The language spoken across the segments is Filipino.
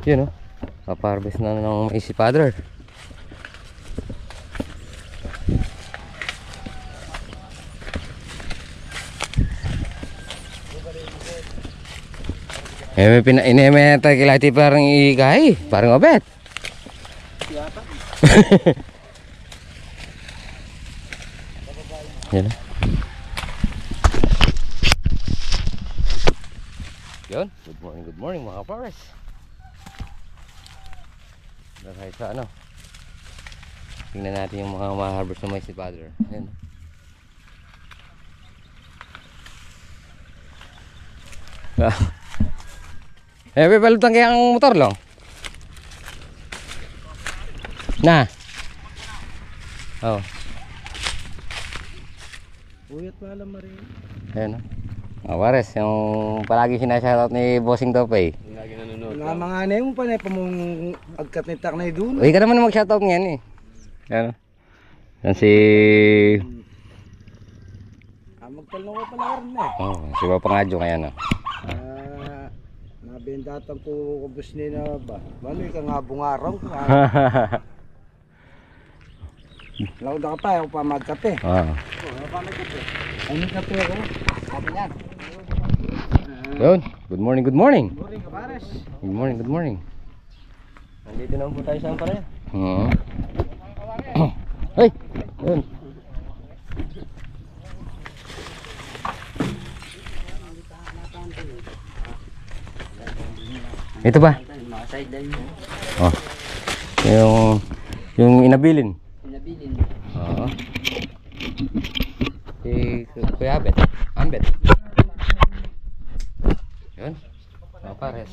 Yun o. Paparvest na ng mais si Father. May inemeta kilati parang ikay. Parang obet. Yan. Yun. Good morning mga kapares. Dahil sa ano. Tingnan natin yung mga ma-harvest na mais si Father. Yan. May palutan kaya ang motor lang. Na. Oh. Uyat pala marin. Ayan o. Wares, yung palagi sinashoutout ni Bossing Topay. Lagi nanonood. Nga mga anay mo pa na pamong agkat ni tak na idun. Uy ka naman mag-shoutout ngayon eh. Ayan o. Yan si... Magtalong ko pala rin na eh. Oh, si Papangadyo kaya no. Nabendatan ko kubos ni na ba. Baloy ka nga bungaraw. Law na ka pa, ako pa magkape. Oo. Ako pa magkape. Ano kape ako? Sabi niyan. Yun. Good morning, good morning. Good morning, kapares. Good morning, good morning. Nandito naman po tayo sa Ampara. Oo. Hey! Yun. Ito ba? Oh. Yung inabilin. Pinabilin. Oo. Si Kuya Abet. Ambet. Yun. Mga pares.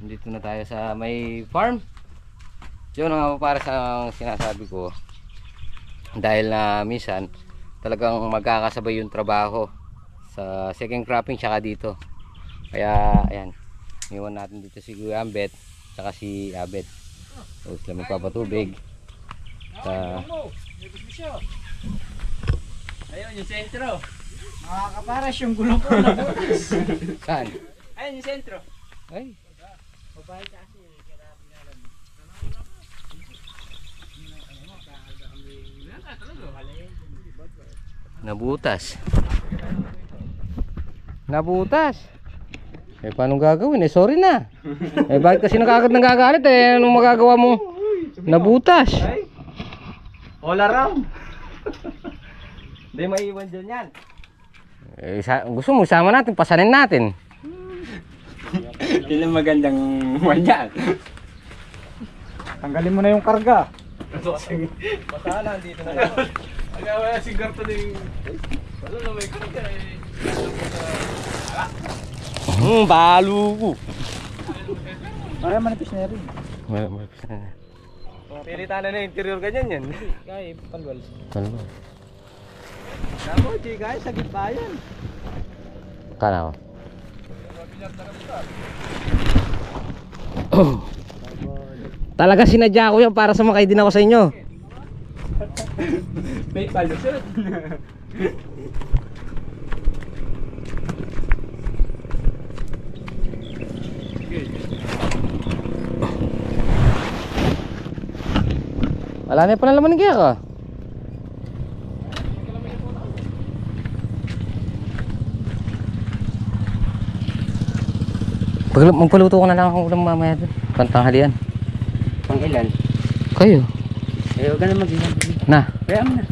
Nandito na tayo sa may farm. Yun mga pares ang sinasabi ko. Dahil na minsan talagang magkakasabay yung trabaho sa second cropping tsaka dito. Kaya ayan. Iwan natin dito si Kuya Ambet tsaka si Abet. So sila magpapatubig. Ayun yung sentro. Mga kapares yung gulong ko na butas. Saan? Ayun yung sentro. Ay. Babae kasi. Nabutas. Nabutas. Eh paano gagawin? Eh sorry na. Eh bakit kasi nakagad nagagalit eh? Anong magagawa mo? Nabutas. All around. Hindi maiiwan dyan yan. Eh, gusto mo isama natin, pasanin natin. Hindi lang magandang wanyan. Tanggalin mo na yung karga. Masala dito na yun. Wala si Garto din. Wala na may karga eh. Balo ko. Parang manipis na rin. Malapis na. Pilitanan na interior ganyan yan. Kaya palwal. Ano? Namo, guys, sa gitna yan. Kana ko. Talaga sinadya ko yan para sumakay din ako sa inyo. May palusot. Wala na pa naman ng kaya ka. Magpaluto ko na lang akong ulam mamaya doon. Pantanghalian. Pang ilan? Kayo? Eh, huwag ka na mag-ilan. Na. Kaya mo na.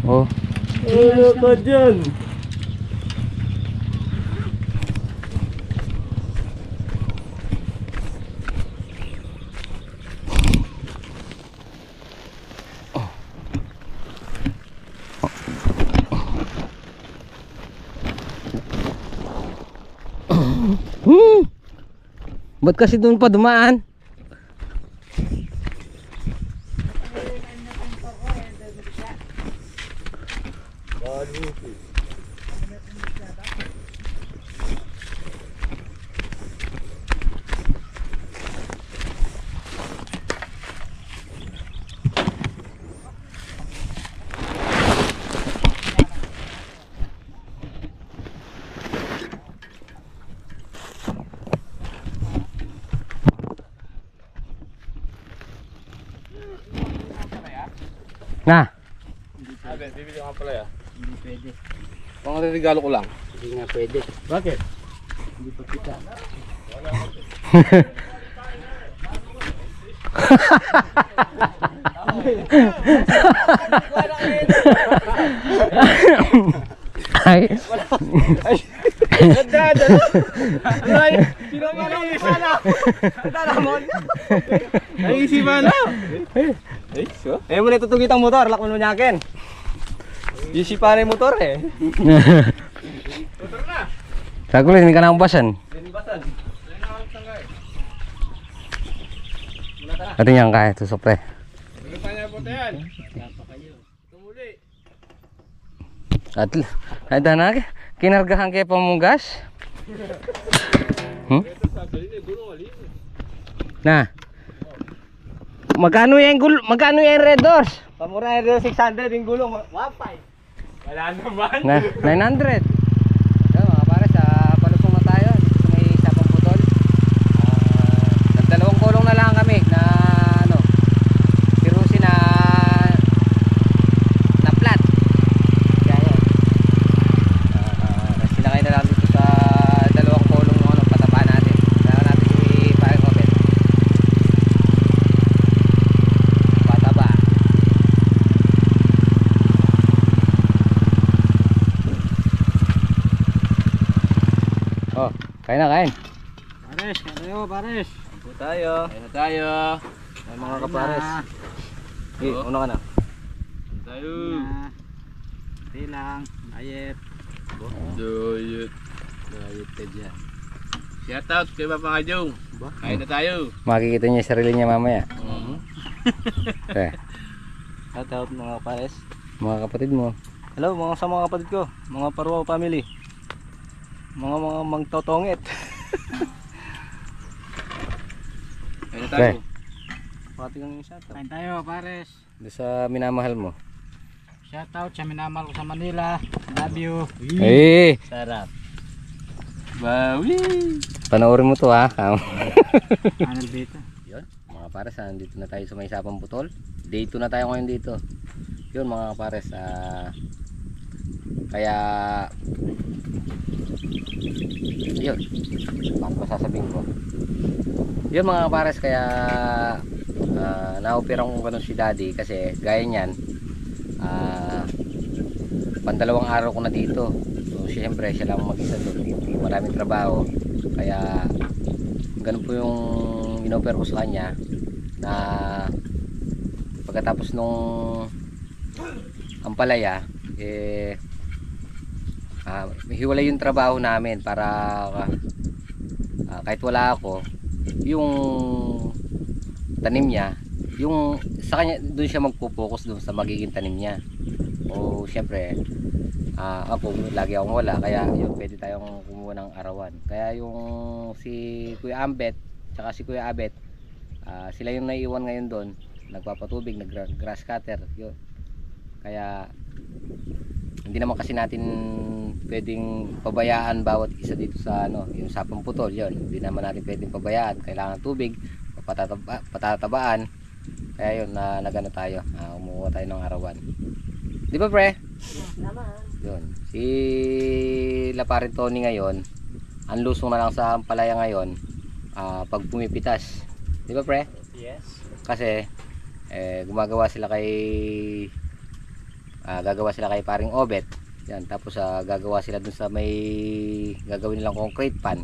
Oh. Ano ka dyan? Ba't kasi doon pa dumaan? Na. Sabi, bibili ka pala ya. Hindi pwede. Pang regalo ko lang. Hindi nga pwede. Bakit? Hindi pa kita. Ay. Ganda, Ay, sino nga lang pala? Dalamon. Naisipan na. Eh, so? Eh, muna tutugit ang motor, lakman mo niya akin. Isipan yung motor eh. Motor na. Sagulit, hindi ka na umbasan. Linibasan. Ito yan kaya, tusok pre. Ano pa niya po yan? Tumuli. At ada na, kinargahan kayo pa mong gas. Hmm? Na. Magkano yung Red Doors? Pamura yung 600 yung gulong. Wapay. Wala naman. Na 900. So, mga pare, sa palusong na tayo dito sa may Sapang Putol. Nagdalawang kulong na lang kami na ano, pirusi na flat. Kaya yun. Sinakay na lang dito sa dalawang kulong ng ano, pataba natin. Kaya natin si Pare Robert. Pataba. Oh, kain na kain. Pares, tayo, pares. Po tayo. Ayun na tayo. Ay mga kapares. Eh, una ka na. Tayo. Hindi lang. Ayet. Doyot. Ayot ka dyan. Shout out kay Papa Kajong. Kain na tayo. Makikita niya yung sarili niya mamaya. Eh, Shout out mga pares. mga kapatid mo. Hello mga kapatid ko. Mga Parwa family. Mga magtotongit. Ayun na tayo. Okay. Pati kang yung shout out. Kain tayo, pares. Doon sa minamahal mo. Shoutout sa minamal ko sa Manila. Love you. Eh, Sarap. Bawi. panoorin mo to ha. Anal Beta. Yun, mga pares, nandito na tayo sa may Sapang Putol. Day 2 na tayo ngayon dito. Yun mga pares, kaya yun, paano ba sasabihin ko? Yun mga pares, kaya na-opera kong ganun si daddy kasi gaya niyan, pandalawang araw ko na dito. So syempre siya lang mag-isa doon, hindi maraming trabaho, kaya ganun po yung in-offer ko sa kanya na pagkatapos nung ampalaya hiwalay yung trabaho namin para kahit wala ako, yung tanim niya, yung sa kanya doon siya magpo-focus doon sa magiging tanim niya. O syempre ako lagi akong wala, kaya yun, pwede tayong kumuha ng arawan. Kaya yung si Kuya Ambet tsaka si Kuya Abet, sila yung naiiwan ngayon doon, nagpapatubig, nag-grass cutter yun. Kaya hindi naman kasi natin pwedeng pabayaan bawat isa dito sa ano, yung Sapang Putol yun. Hindi naman natin pwedeng pabayaan, kailangan tubig, patatabaan. Kaya yun, nagano tayo, umuha tayo ng arawan. Di ba pre? Yun. Si Laparin Tony ngayon, ang lusong na lang sa palaya ngayon, pag pumipitas. Di ba pre? Yes. Kasi gagawa sila kay Paring Obet. Yan, tapos gagawa sila dun sa may gagawin nilang concrete pan.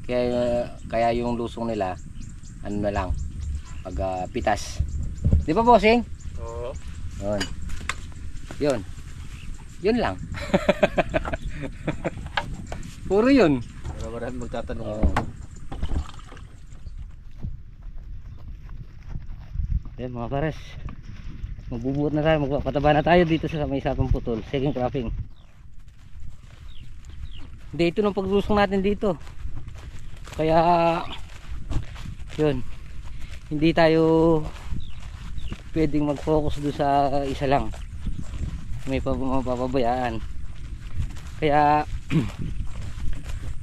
Kaya yung lusong nila ano na lang pag pitas. Di ba bossing? Oo. Yun. Yun. Yun lang. Puro yun. Marami magtatanong. Oo. Yan mga pares, magbubuot na tayo, magpapataba na tayo dito sa may Sapang Putol, second cropping. Dito ng paglusong natin dito. Kaya yun, hindi tayo pwedeng mag-focus doon sa isa lang. May mapapabayaan. Kaya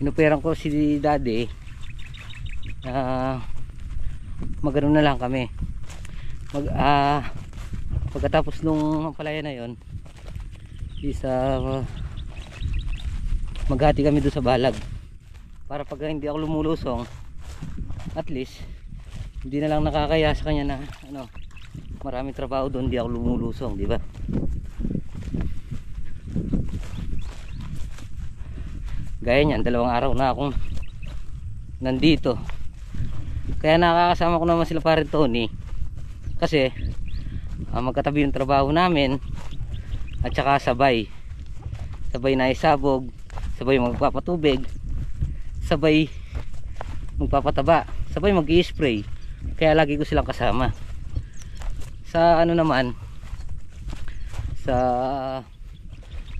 inuperang ko si daddy magano na lang kami, Pagkatapos nung palaya na yon, isa maghati kami doon sa balag para pag hindi ako lumulusong, at least hindi na lang nakakaya sa kanya na ano, maraming trabaho doon, hindi ako lumulusong, di ba? Gaya niyan, 2 araw na akong nandito, kaya nakakasama ko naman sila parin Tony kasi magkatabi yung trabaho namin at saka sabay na isabog, sabay magpapatubig, sabay magpapataba, sabay mag-i-spray, kaya lagi ko silang kasama. Sa ano naman, sa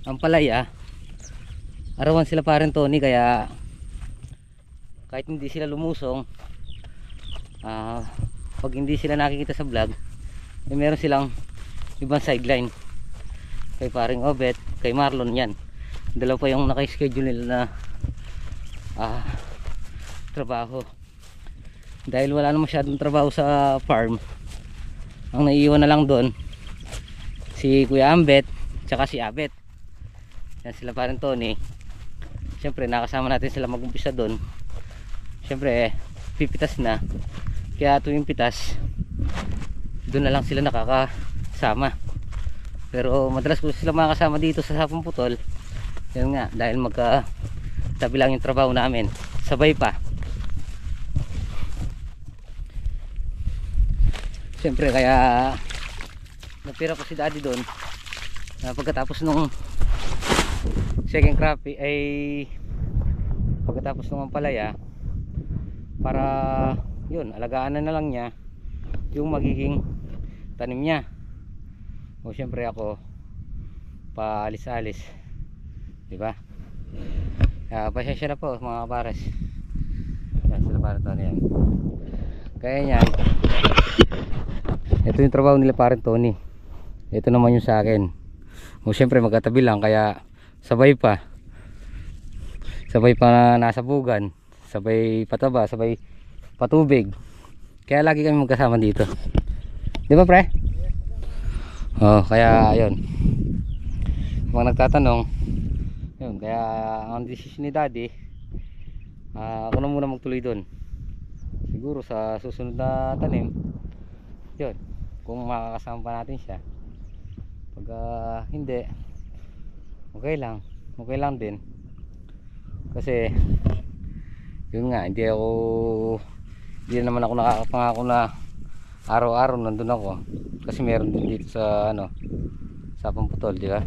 Ampalaya, arawan sila parin Tony, kaya kahit hindi sila lumusong, pag hindi sila nakikita sa vlog, meron silang ibang sideline kay paring Obet, kay Marlon. Yan, dalawa pa yung naka-schedule nila na trabaho, dahil wala na masyadong trabaho sa farm. Ang naiiwan na lang doon si Kuya Ambet tsaka si Abet. Yan sila paring Tony. Siyempre nakasama natin sila mag-umpisa doon. Siyempre pipitas na, kaya tuwing pitas doon na lang sila nakakasama. Pero madalas ko sila makakasama dito sa Sapong Putol. Yan nga, dahil magkatabi lang yung trabaho namin, sabay pa. Siyempre kaya napira ko si Daddy doon pagkatapos nung second crop ay pagkatapos nung Ampalaya, para yun, alagaan na lang niya yung magiging tanim niya. O siyempre ako paalis-alis, di ba? Pasensya na po mga kapares. Yan sila para Tony yan. Kaya yan, ito yung trabaho nila parin Tony, ito naman yung sa akin. O siyempre magkatabi lang, kaya sabay pa nasa bugan, sabay pataba, sabay patubig, kaya lagi kami magkasama dito, di ba pre? Oh, kaya ayun, kung nagtatanong yun, kaya ang decision ni Daddy, ako na muna magtuloy doon. Siguro sa susunod na tanim yun, kung makakasama pa natin siya. Pag hindi, okay lang din, kasi yun nga, hindi naman ako nakakapangako na araw-araw nandun ako, kasi meron din dito sa ano, Sapong Putol, di ba?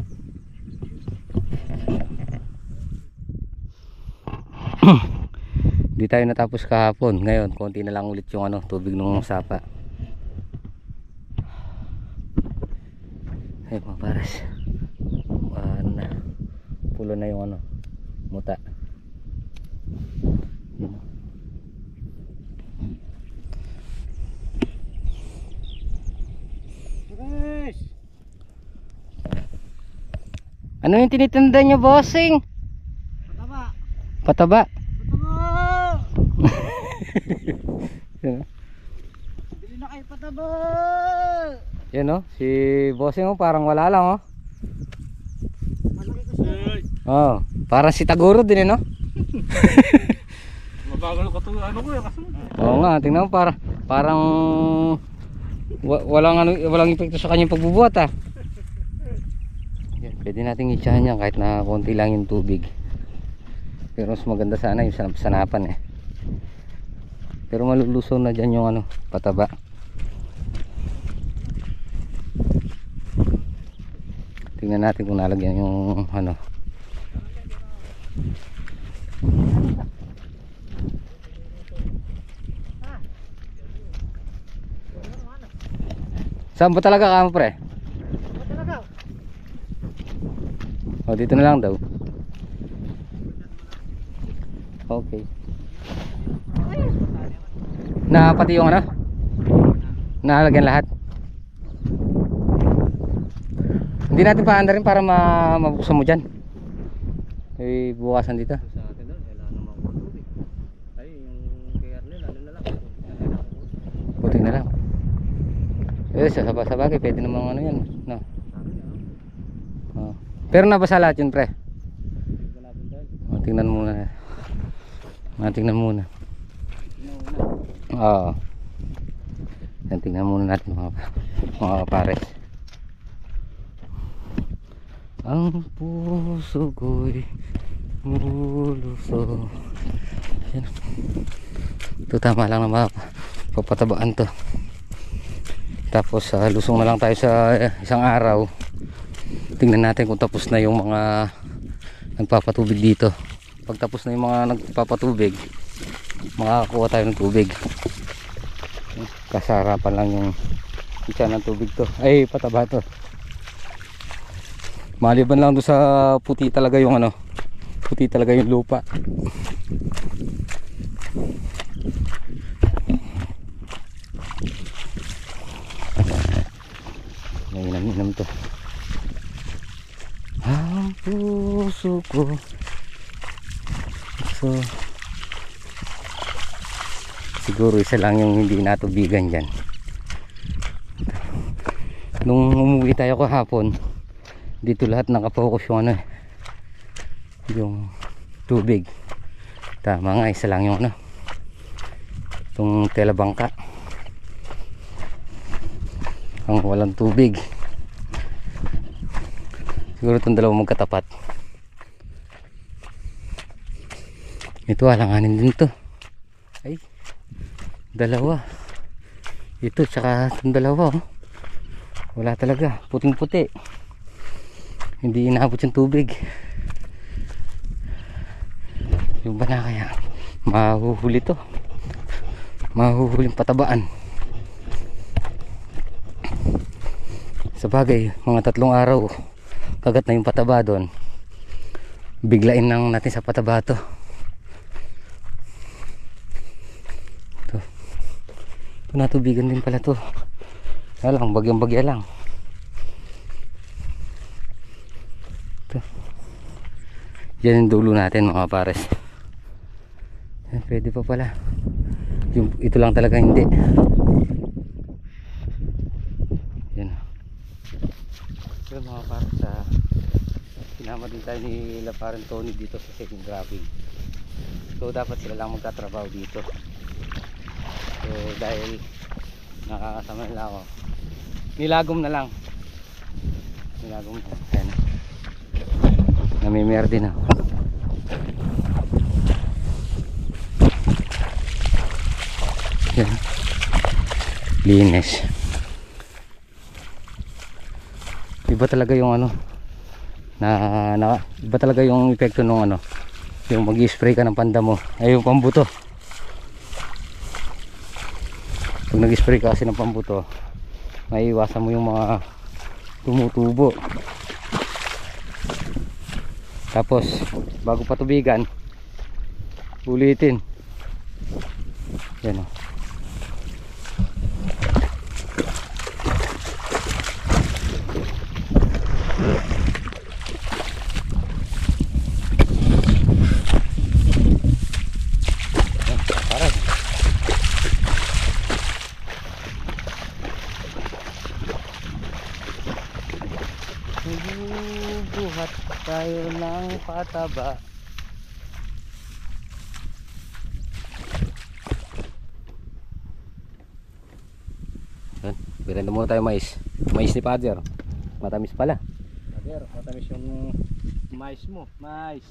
Hindi tayo natapos kahapon, ngayon konti na lang ulit yung ano, tubig ng sapa. Ay mga pares, pulo na yung ano, muta. Ano yung tinitanda nyo, bossing? Pataba. Pataba. Bili na kayo pataba. Yan o, si bossing o, parang wala lang o. Malaki ko siya. Oh, parang si Taguro din no? Mabagal ko ito, ano ko yung kasunod. Oo nga, tingnan mo, parang walang epekto sa kanyang pagbubuhat ah. Yan, pwede nating itsahan yan kahit na konti lang yung tubig. Pero mas maganda sana yung sanapan eh. Pero malulusaw na dyan yung ano, pataba. Tingnan natin kung nalagyan yung ano. Saan ba talaga ka mo pre? O dito na lang daw. Okay. Na pati yung ano? Nalagyan lahat. Hindi natin paanda rin para mabuksan mo dyan. Eh bukasan dito. Sa atin doon, kailangan naman ako tubig. Ay, yung kay Arnel, ano na lang. Puti na lang. Eh, sa bagay, pwede namang ano yan. No? Oh. Pero nabasa lahat yun, pre. Tingnan muna. Tingnan muna. Oo. Yan, tingnan muna natin mga pares. Ang puso ko'y muluso. Yan. Ito tama lang na papatabaan to. Tapos lusong na lang tayo sa isang araw. Tingnan natin kung tapos na yung mga nagpapatubig dito. Pag tapos na yung mga nagpapatubig, makakakuha tayo ng tubig. Kasarapan lang yung isa ng tubig to. Ay, pataba to. Maliban lang doon sa puti talaga yung ano, puti talaga yung lupa. Inam-inam to. Ang puso ko. So siguro isa lang yung hindi natubigan dyan. Nung umuwi tayo kahapon, dito lahat nakapokus yung ano, yung tubig. Tama nga, isa lang yung ano, itong tela bangka ang walang tubig. Siguro itong dalawang magkatapat. Ito alanganin din to. Ay, dalawa. Ito tsaka itong dalawa, oh. Wala talaga, puting puti. Hindi inaabot yung tubig. Yung ba na kaya mahuhuli to? Mahuhuling patabaan. Sa bagay, mga 3 araw kagat na yung pataba doon. Biglain lang natin sa pataba to. Ito natubigan din pala to. Kaya lang, bagyang-bagya lang. Ito. Yan yung dulo natin mga pares. Yan, pwede pa pala. Ito lang talaga hindi. Yan. Pero mga pares, sinama din tayo ni Laparan Tony dito sa second grabbing. So dapat sila lang magtatrabaho dito. So dahil nakakasama nila ako, nilagom na lang. Nilagom na lang. Ayan. Namimir din ako. Yan. Linis. Iba talaga yung ano, iba talaga yung epekto nung ano, yung mag-spray ka ng pandamo, ay yung pambuto. Pag nag-spray ka kasi ng pambuto, maiiwasan mo yung mga tumutubo. Tapos bago patubigan, ulitin. Yan o. Buhat tayo ng pataba. Birenda muna tayo mais. Mais ni Father. Matamis pala. Father, matamis yung mais mo. Mais.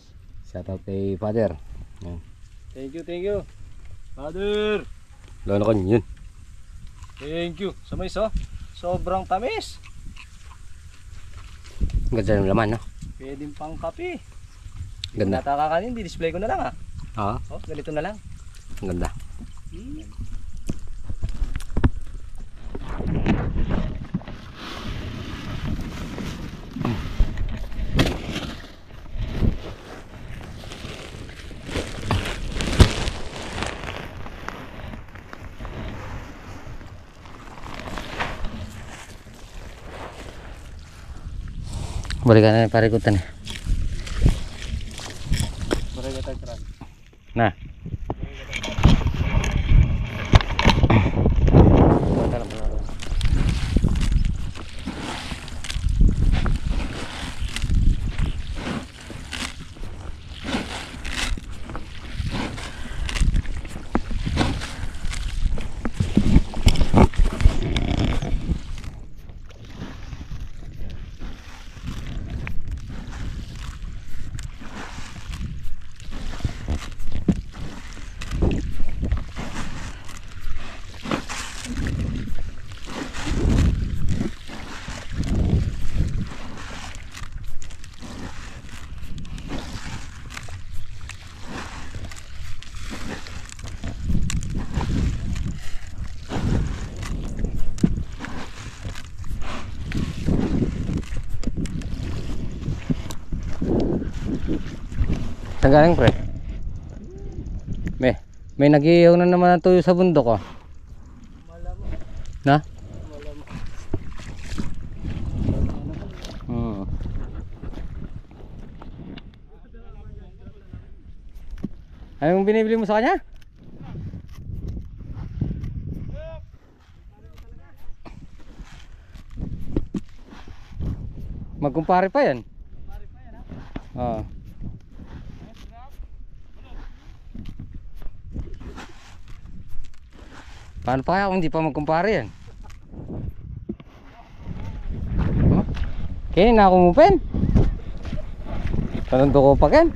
Shout out kay Father. Yan. Thank you. Father. Lolo ko yun. Thank you. Sa mais, oh. Sobrang tamis. Ganda ng laman, no? Pwedeng pang kape. Ganda. Natakakanin, di-display ko na lang, ah. Oo. Oh, ganito na lang. Ganda. Balikan na parikutan eh. Barangay Tagtran. Nah. Saan galing pre? May nag-iiyaw na naman ang tuyo sa bundok oh. Na? Anong binibili mo sa kanya? Magkumpare pa yan. Oo. Paano pa kaya kung hindi pa magkumpare yan? Oh? Kaya na ako mupen. Tanong ko pa ken.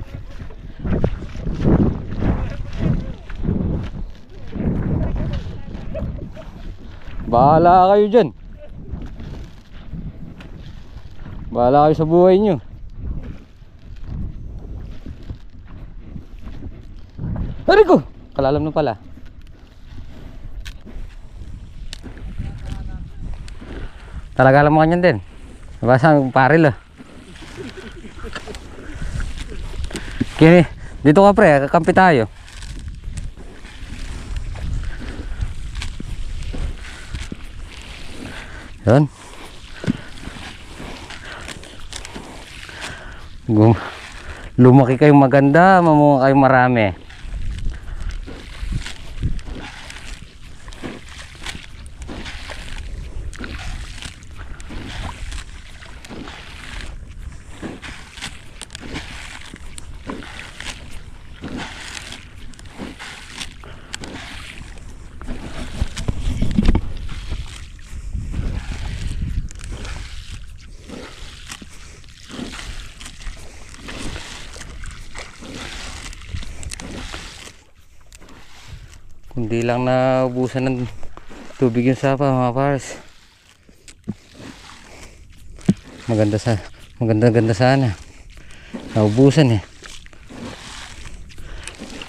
Bahala kayo dyan. Bahala kayo sa buhay nyo. Aray ko! Kalalam na pala. Talaga alam mo kanyan din. Nabasa ang paril ah. Kini, dito ka pre, kakampi tayo. Yan. Lumaki kayong maganda, mamunga kayong marami. Kundi lang naubusan ng tubig yung sapa mga pares. Maganda sana. Naubusan eh.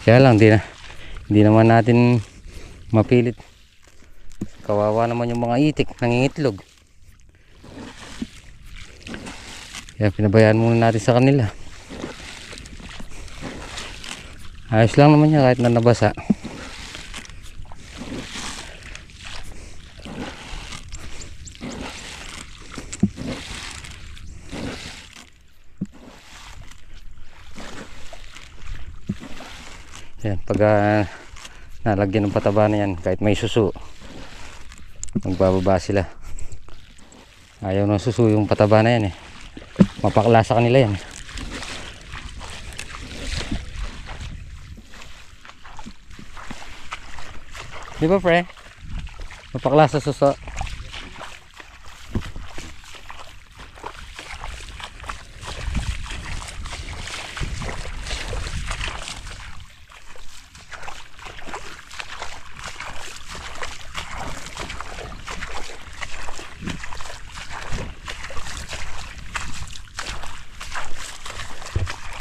Kaya lang hindi naman natin mapilit. Kawawa naman yung mga itik nangingitlog. Kaya pinabayaan muna natin sa kanila. Ayos lang naman yan kahit na nabasa. Yan, pag nalagyan ng pataba na yan, kahit may suso, magbababa sila. Ayaw ng suso yung pataba na yan eh. Mapakla sa kanila yan. Di ba pre? Mapakla sa suso.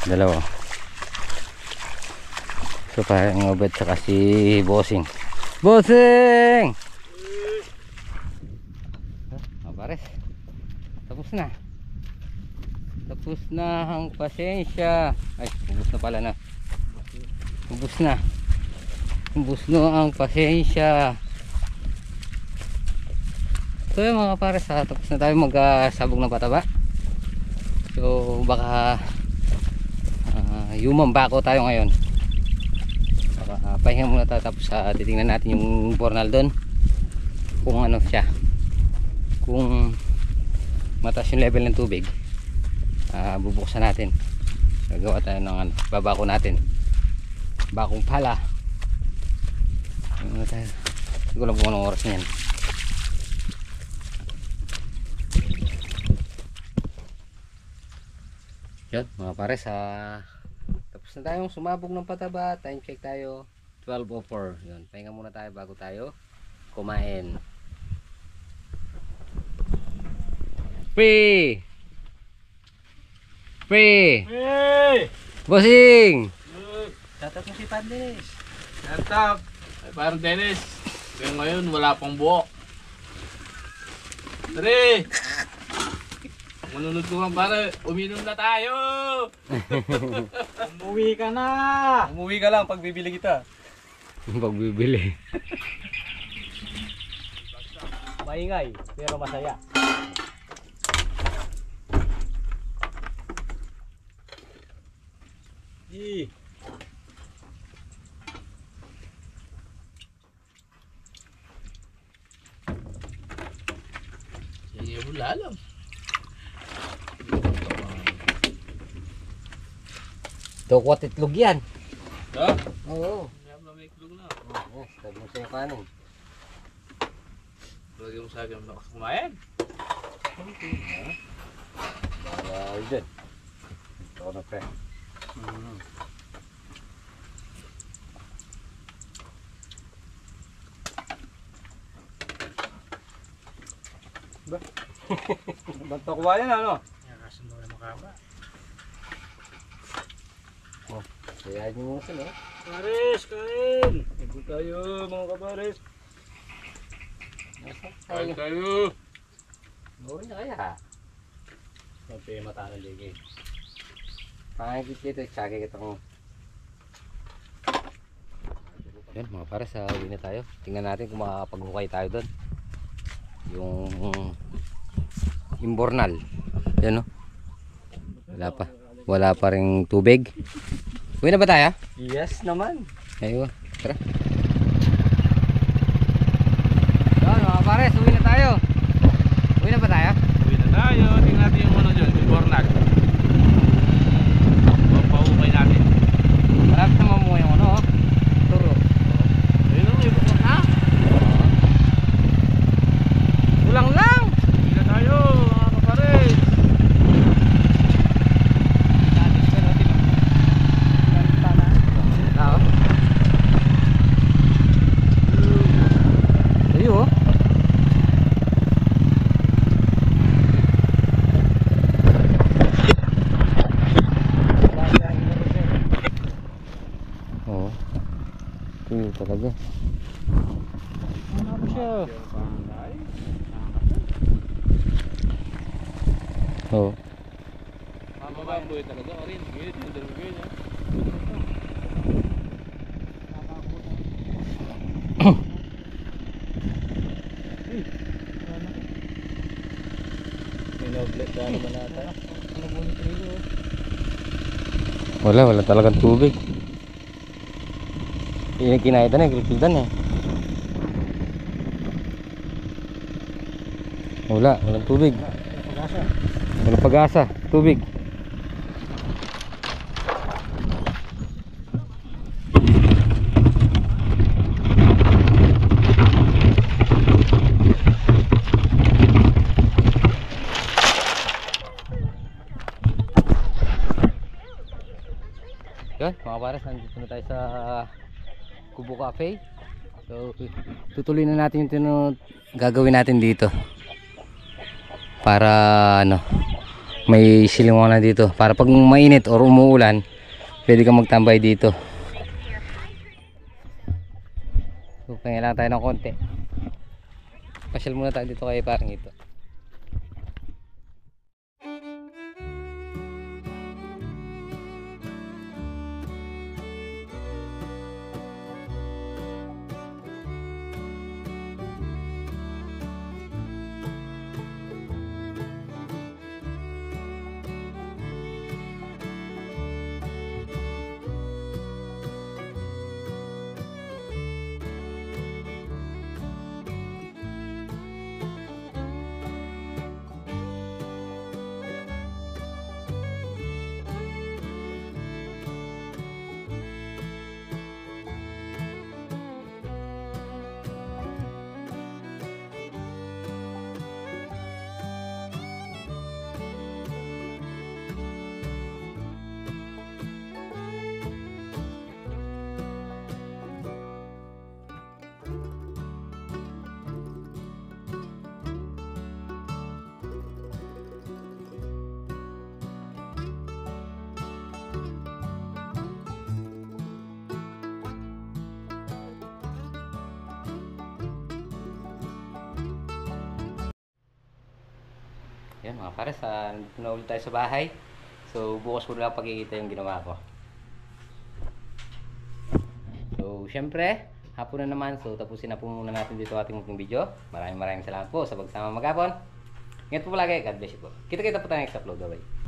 Dalawa. So parang ngobet saka si Bossing. Bossing! Pares. Tapos na. Tapos na ang pasensya. Ay, ubos na pala na. Ubos na. Ubos na ang pasensya. So yun mga pares, tapos na tayo magsabog ng pataba. So baka yumambako tayo ngayon. Pahinga muna tayo, tapos titingnan natin yung bornal doon kung ano siya, kung mataas yung level ng tubig. Bubuksan natin, gagawa tayo ng ano, babako natin, bakong pala. Ano tayo, hindi ko lang kung anong oras na yan. Yun mga pares, tapos na tayong sumabog ng pataba. Time check tayo 12:04. Yun, pahinga muna tayo bago tayo kumain. Pre! Hey! Bossing! Tatat mo si Pan Dennis. Shut ay parang Dennis. Kaya ngayon wala pang buhok. Tari! Manunod ko para uminom na tayo. Umuwi ka na! Umuwi ka lang pag bibili kita. Pagbibili. Maingay, pero masaya. Sige mo lalam. Tukwat itlog yan. Ha? Oo. May iklog na. Yes, tag mo siya kanin. Lagi mo sa akin lakas kumain. Bawal dyan. Ito na pre. Ba't kumain ano? Nakasundo kayo makaba. Kaya nyo mo sila. Paris, kain! Ito tayo mga kabares. Kain tayo. Gawin na kaya. Magpay mata ng ligay. Pangagit dito, tsaka kita mo. Yan mga para sa uwi na tayo. Tingnan natin kung makakapag-hukay tayo doon. Yung imbornal. Yan o. Wala pa rin tubig. Uwi na ba tayo? Yes naman. Ayun. Tara. Yan mga pares, uwi na tayo. Uwi na ba tayo? Uwi na tayo. Tingnan natin yung ano dyan. Yung bornag. Papaukay natin. Marami sa mamuha yung ano. Turo. Ayun ang ibang ha? Kulang lang. Uwi na tayo mga kabares. Oo. Ayun oh. Oo. Tuyo talaga. Ano ba siya? Oo. Mababamboy talaga. Orin. Gilid yung dalawin niya. Pinoblet ka naman nata. Wala talagang tubig. Kinaitan eh, kilkitan eh. Walang tubig. Walang pag-asa, tubig. Yan, mga pares, nandito na tayo sa Kubo Cafe. So, tutuloy na natin yung gagawin natin dito. Para ano, may silingan na dito. Para pag mainit or umuulan, pwede kang magtambay dito. So, kailangan tayo ng konti. Pasyal muna tayo dito kay parang ito. Yan mga pares, nandito na ulit tayo sa bahay. So bukas ko na lang pagkikita yung ginawa ko. So syempre, hapon na naman. So tapusin na po muna natin dito ating munting video. Maraming salamat po sa pagsama maghapon. Ingat po palagi. God bless you po. Kita-kita po tayo next upload. Bye-bye.